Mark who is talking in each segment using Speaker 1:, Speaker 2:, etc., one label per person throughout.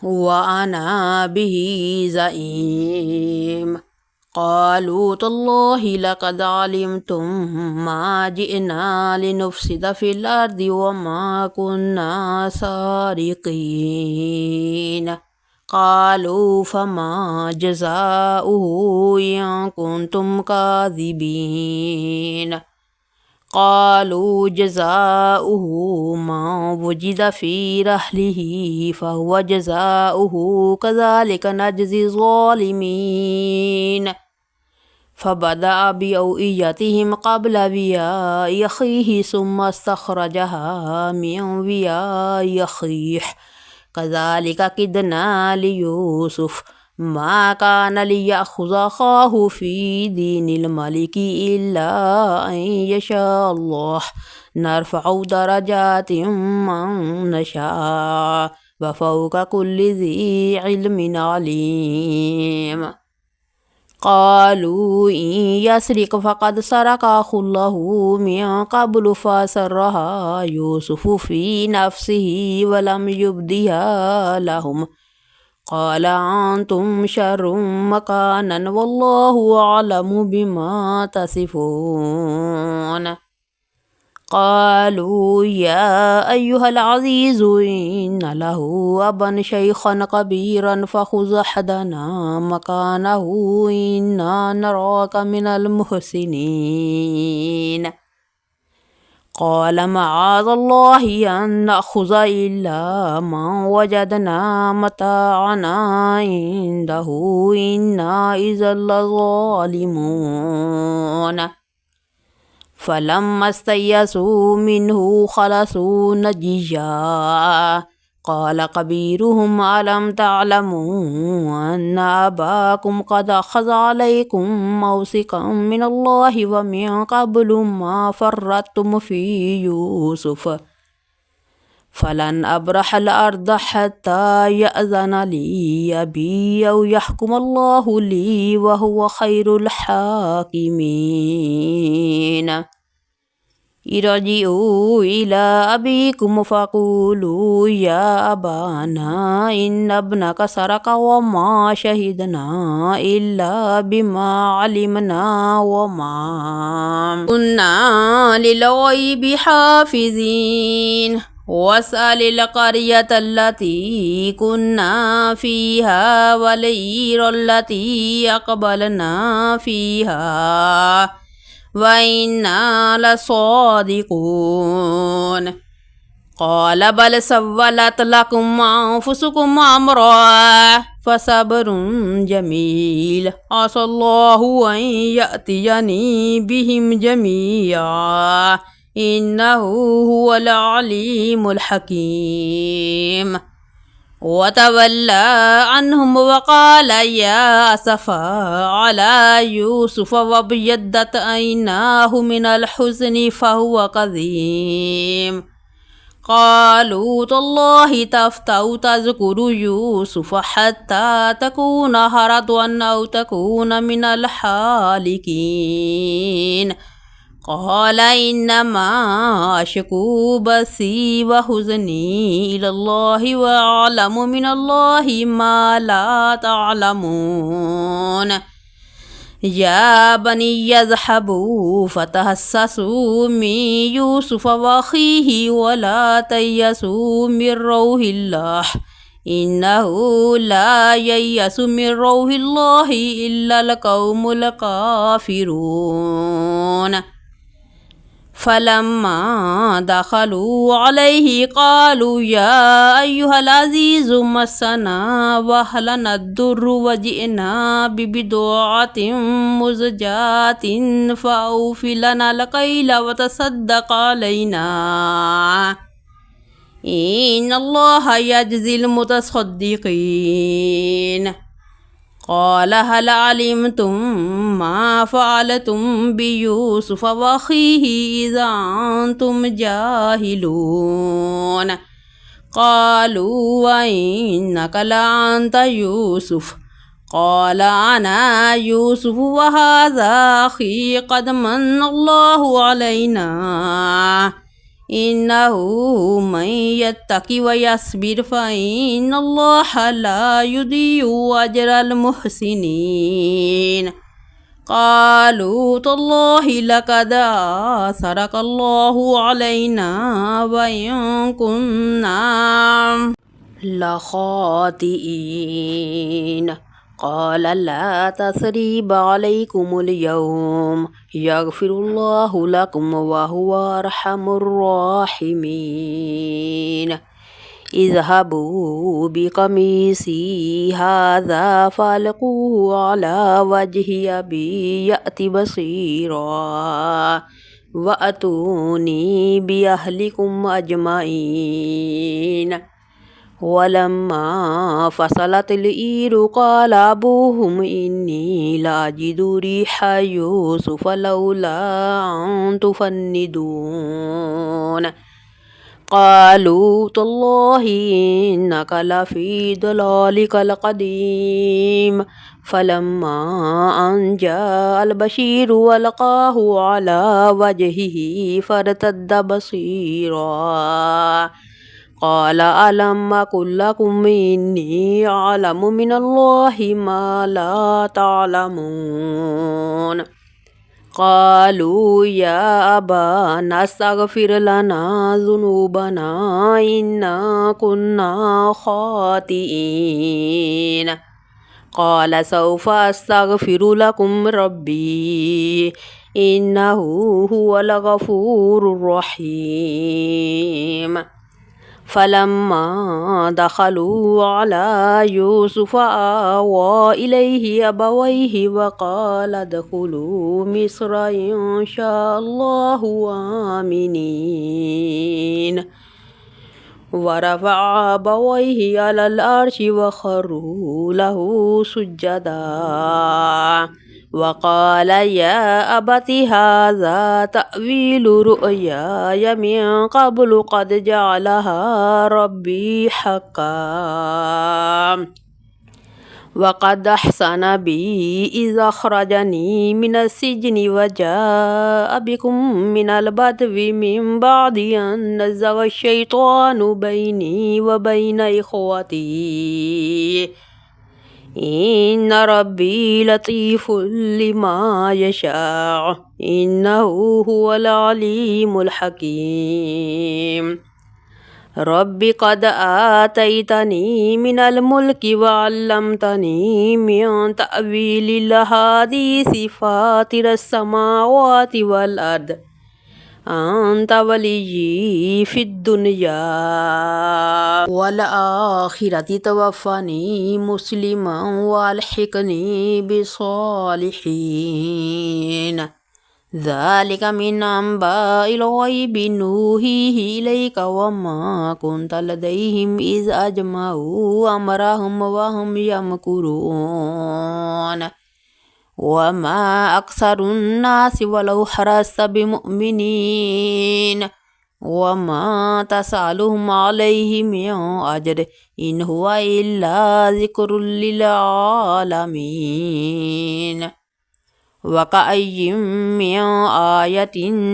Speaker 1: وأنا به زعيم. قالوا تالله لقد علمتم ما جئنا لنفسد في الأرض وما كنا سارقين. قالوا فما جزاؤه إن كنتم كاذبين. قالوا جزاؤه ما وجد في رحله فهو جزاؤه كذلك نجزي الظالمين. فبدأ بأوعيتهم قبل وعاء أخيه ثم استخرجها من وعاء أخيه كذلك كدنا ليوسف ما كان ليأخذ أخاه في دين الملك إلا أن يشاء الله نرفع درجات من نشاء وفوق كل ذي علم عليم. قالوا إن يسرق فقد سرق أخ له من قبل فأسرها يوسف في نفسه ولم يبدها لهم. قال أنتم شر مكانا والله أعلم بما تصفون. قالوا يا أيها العزيز إن له أبا شيخا كبيرا فخذ أحدنا مكانه إنا نراك من المحسنين. قال معاذ الله أن نأخذ إلا من وجدنا متاعنا عنده إنا إذا لظالمون. فلما استيئسوا منه خلصوا نجيا. قال كبيرهم ألم تعلموا أن أباكم قد أخذ عليكم موثقا من الله ومن قبل ما فرطتم في يوسف فلن أبرح الأرض حتى يأذن لي أبي أو يحكم الله لي وهو خير الحاكمين. ارجعوا إلى أبيكم فقولوا يا أبانا إن ابنك سرق وما شهدنا إلا بما علمنا وما كنا للغيب حافظين. واسأل القرية التي كنا فيها والعير التي أقبلنا فيها وإنا لصادقون. قال بل سولت لكم أنفسكم أمرا فصبر جميل عسى الله أن يأتيني بهم جميعا إنه هو العليم الحكيم. وتولى عنهم وقال يا أسفا على يوسف وابيضت عيناه من الحزن فهو كظيم. قالوا تالله تفتأ تذكر يوسف حتى تكون هرطا أو تكون من الحالكين. قال إنما أشكو بثي وحزني إلى الله وأعلم من الله ما لا تعلمون. يا بني يذهبوا فتحسسوا من يوسف وأخيه ولا تيأسوا من روح الله إنه لا ييأس من روح الله إلا القوم الكافرون. فلما دخلوا عليه قالوا يا أيها العزيز مسنا وأهلنا الضر وجئنا ببضاعة مزجاة فأوف لنا الكيل وتصدق علينا إن الله يجزي المتصدقين. قال هل علمتم ما فعلتم بيوسف وأخيه إذا أنتم جاهلون. قالوا وإنك لأنت يوسف. قال أنا يوسف وهذا أخي قد من الله علينا إنه من يتق ويصبر فإن الله لا يضيع أجر المحسنين قالوا تالله لقد آثرك الله علينا وإن كنا لخاطئين قال لا تثريب عليكم اليوم يغفر الله لكم وهو أرحم الراحمين اذهبوا بقميصي هذا فألقوه على وجه أبي يأت بصيرا وأتوني بأهلكم أجمعين ولما فصلت العير قال أبوهم إني لأجد ريح يوسف لولا أن تفندون قالوا تالله إنك لفي ضلالك القديم فلما أن جاء البشير ألقاه على وجهه فارتد بصيرا قال ألم أقل لكم إني أعلم من الله ما لا تعلمون قالوا يا أبانا استغفر لنا ذنوبنا إنا كنا خاطئين قال سوف أستغفر لكم ربي إنه هو الغفور الرحيم فلما دخلوا على يوسف آوى إليه أبويه وقال ادخلوا مصر إن شاء الله آمنين ورفع أبويه على العرش وخروا له سجدا وقال يا أبت هذا تأويل رؤياي من قبل قد جعلها ربي حقا وقد أحسن بي إذ أخرجني من السجن وجاء بكم من البدو من بعد أن نزغ الشيطان بيني وبين إخوتي إن ربي لطيف لما يشاء إنه هو العليم الحكيم رب قد آتيتني من الملك وعلمتني من تأويل الأحاديث فاطر السماوات والأرض أنت وليي في الدنيا والآخرة توفني مسلما والحقني بالصالحين ذلك من أنباء الغيب نوحيه إليك وما كنت لديهم إذ أجمعوا أمرهم وهم يمكرون وما أكثر الناس ولو حرصت بمؤمنين وما تسألهم عليه من أجر إن هو إلا ذكر للعالمين وكأي من آية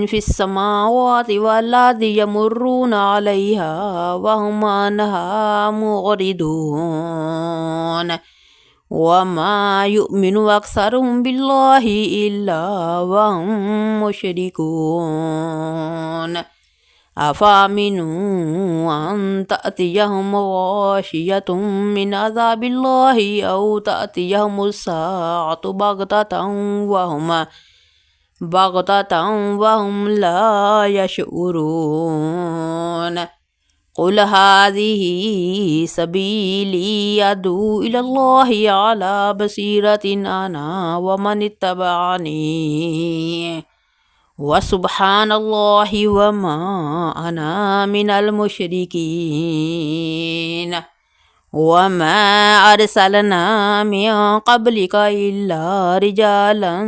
Speaker 1: في السماوات والأرض يمرون عليها وهم عنها معرضون وما يؤمن أكثرهم بالله إلا وهم مشركون أفأمنوا أن تأتيهم غاشية من عذاب الله أو تأتيهم الساعة بغتة وهم لا يشعرون قل هذه سبيلي أدعو إلى الله على بصيرة أنا ومن اتبعني وسبحان الله وما أنا من المشركين وما أرسلنا من قبلك إلا رجالا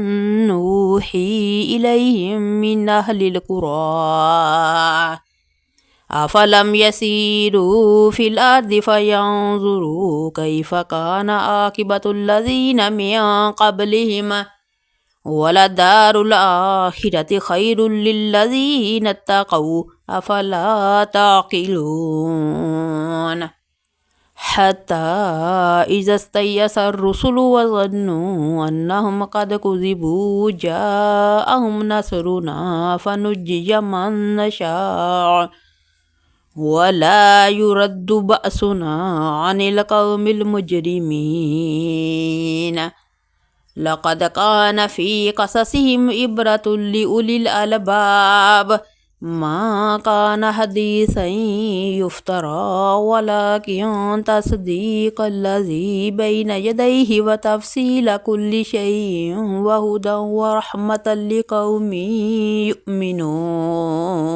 Speaker 1: نوحي إليهم من أهل القرى أفلم يسيروا في الأرض فينظروا كيف كان عاقبة الذين من قبلهم ولدار الآخرة خير للذين اتقوا أفلا تعقلون حتى إذا استيأس الرسل وظنوا أنهم قد كذبوا جاءهم نصرنا فنجي من نشاء ولا يرد بأسنا عن القوم المجرمين لقد كان في قصصهم عبرة لأولي الألباب ما كان حديثا يفترى ولكن تصديق الذي بين يديه وتفصيل كل شيء وهدى ورحمة لقوم يؤمنون